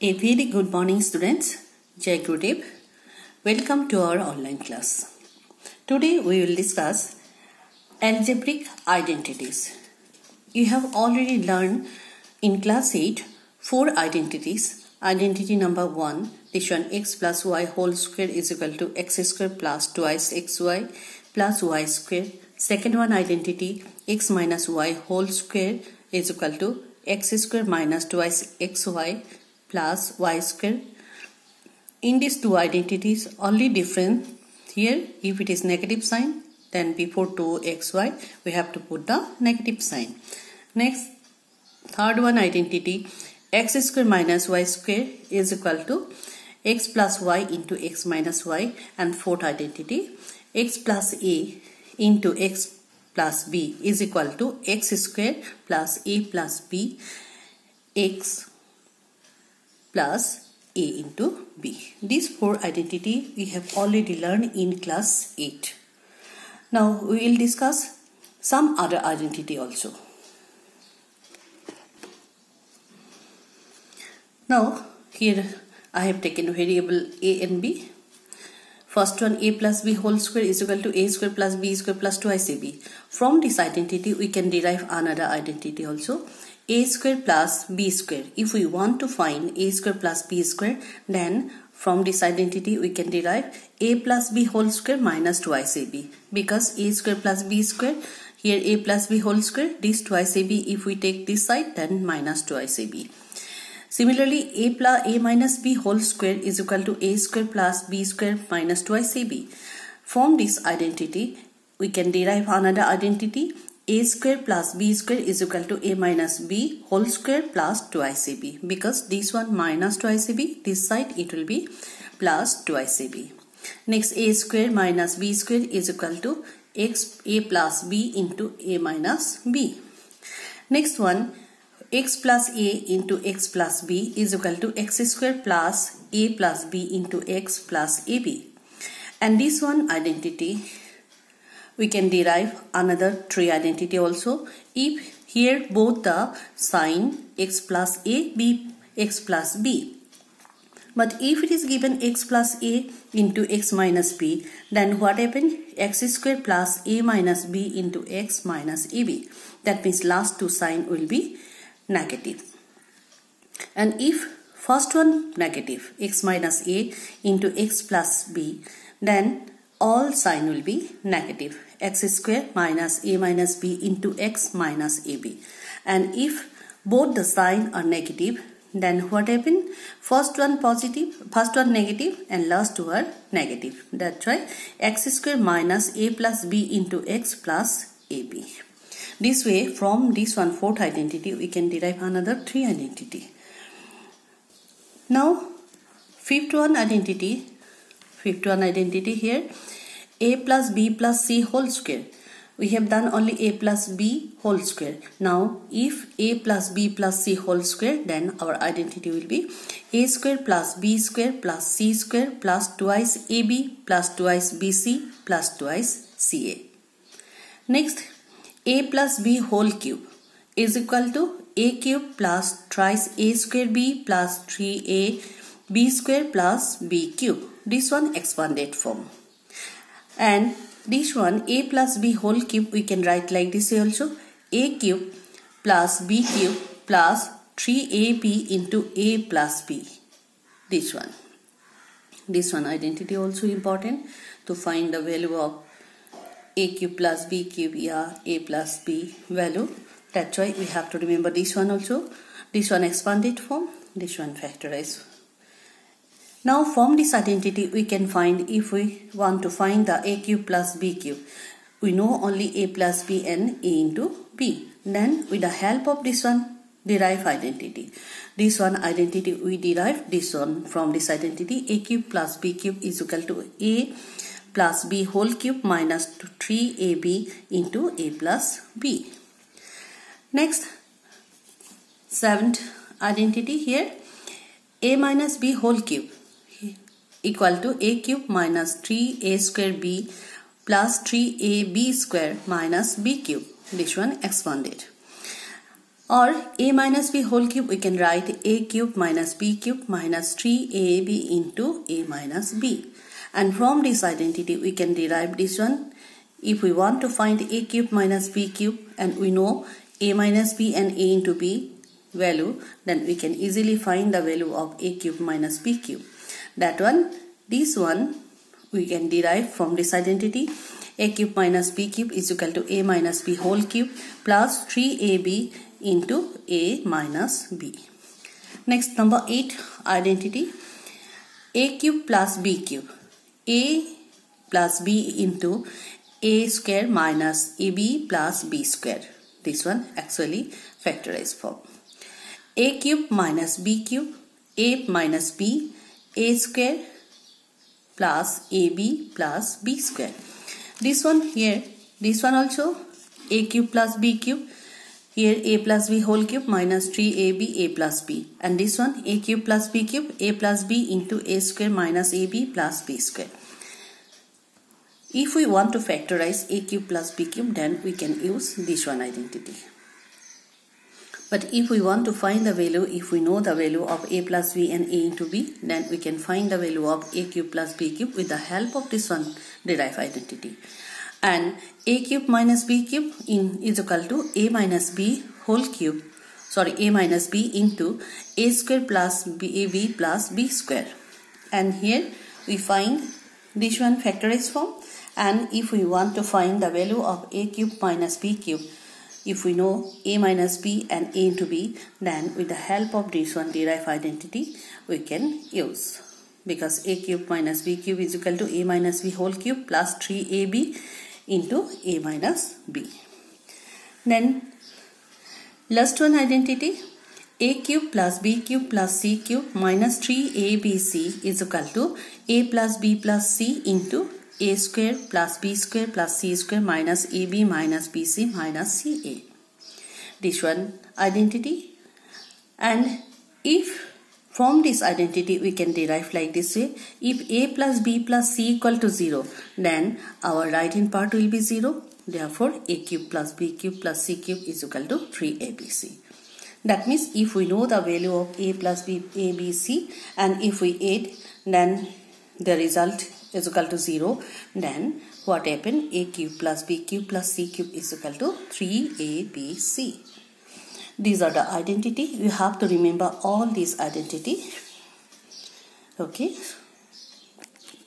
A very good morning students. Jai Gurudev. Welcome to our online class. Today we will discuss algebraic identities. You have already learned in class 8 4 identities. Identity number 1, this one, x plus y whole square is equal to x square plus twice xy plus y square. Second one identity, x minus y whole square is equal to x square minus twice xy plus y square. In these two identities, only difference here, if it is negative sign, then before 2xy we have to put the negative sign. Next, third one identity, x square minus y square is equal to x plus y into x minus y. And fourth identity, x plus a into x plus b is equal to x square plus a plus b, x plus a into b. These four identity we have already learned in class 8. Now we will discuss some other identity also. Now here I have taken variable a and b. First one, a plus b whole square is equal to a square plus b square plus twice ab. From this identity we can derive another identity also, a square plus b square. If we want to find a square plus b square, then from this identity we can derive a plus b whole square minus twice ab. Because a square plus b square, here a plus b whole square, this twice ab, if we take this side, then minus twice ab. Similarly, a minus b whole square is equal to a square plus b square minus twice ab. From this identity we can derive another identity, a square plus b square is equal to a minus b whole square plus twice ab. Because this one minus twice ab, this side it will be plus twice ab. Next, a square minus b square is equal to a plus b into a minus b. Next one, x plus a into x plus b is equal to x square plus a plus b into x plus ab. And this one identity we can derive another 3 identity also, if here both the sign x plus a, b, x plus b. But if it is given x plus a into x minus b, then what happens? X square plus a minus b into x minus ab. That means last two sign will be negative. And if first one negative, x minus a into x plus b, then all sign will be negative, x square minus a minus b into x minus ab. And if both the sign are negative, then what happen? First one positive, first one negative, and last two are negative. That's why x square minus a plus b into x plus ab. This way, from this one fourth identity we can derive another 3 identity. Now fifth one identity here, a plus b plus c whole square. We have done only a plus b whole square. Now if a plus b plus c whole square, then our identity will be a square plus b square plus c square plus twice ab plus twice bc plus twice ca. Next, a plus b whole cube is equal to a cube plus thrice a square b plus 3a b square plus b cube. This one expanded form. And this one, a plus b whole cube, we can write like this also, a cube plus b cube plus 3ab into a plus b. This one identity also important to find the value of a cube plus b cube, a plus b value. That's why we have to remember this one also. This one expanded form, this one factorized. Now from this identity we can find, if we want to find the a cube plus b cube, we know only a plus b and a into b. Then with the help of this one derive identity. This one identity we derive this one from this identity, a cube plus b cube is equal to a plus b whole cube minus 3ab into a plus b. Next, seventh identity here, a minus b whole cube equal to a cube minus 3a square b plus 3ab square minus b cube. This one expanded. Or a minus b whole cube, we can write a cube minus b cube minus 3ab into a minus b. And from this identity we can derive this one. If we want to find a cube minus b cube and we know a minus b and a into b value, then we can easily find the value of a cube minus b cube. That one, this one we can derive from this identity. A cube minus b cube is equal to a minus b whole cube plus 3ab into a minus b. Next, number 8 identity. A cube plus b cube. A plus b into a square minus ab plus b square. This one actually factorized form. A cube minus b cube, a minus b, a square plus ab plus b square. This one here, this one also a cube plus b cube. Here a plus b whole cube minus 3ab a plus b. And this one a cube plus b cube, a plus b into a square minus ab plus b square. If we want to factorize a cube plus b cube, then we can use this one identity. But if we want to find the value, if we know the value of a plus b and a into b, then we can find the value of a cube plus b cube with the help of this one derived identity. And a cube minus b cube is equal to a minus b whole cube, a minus b into a square plus ab plus b square. And here we find this one factorized form. And if we want to find the value of a cube minus b cube, if we know a minus b and a into b, then with the help of this one derived identity we can use. Because a cube minus b cube is equal to a minus b whole cube plus 3ab into a minus b. Then last one identity, a cube plus b cube plus c cube minus 3abc is equal to a plus b plus c into a square plus b square plus c square minus ab minus bc minus ca. This one identity. And if from this identity we can derive like this way. If a plus b plus c equal to 0, then our right hand part will be 0. Therefore a cube plus b cube plus c cube is equal to 3abc. That means if we know the value of a plus b, a, b, c, and if we add, then the result is equal to 0, then what happened? A cube plus b cube plus c cube is equal to 3abc. These are the identity. You have to remember all these identity. Okay.